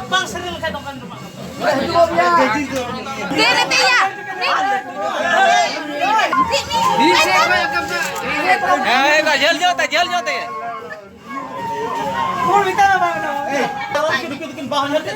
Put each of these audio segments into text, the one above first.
bang seril kayak dong kan rumah. Dili tiya. जल जोते Kung kita na bang na? Kalau kita bahan natin.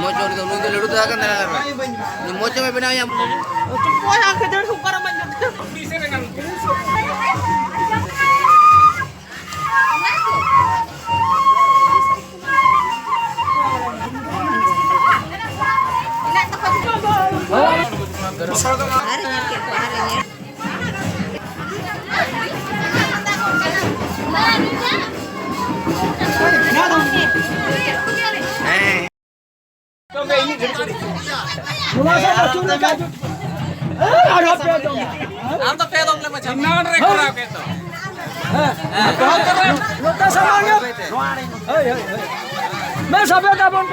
मोचो तो मुझे लड़ू तो आकर नया कर रहा है मोचो में बिना यहाँ Wah, ang kadal ko para man. हम तो पैदों ले मचा नान रे करा के तो Luta sama niyo. Men sabi ka bon.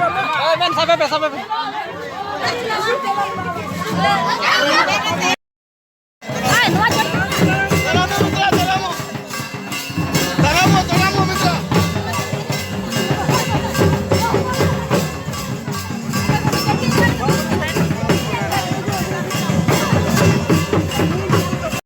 men sabe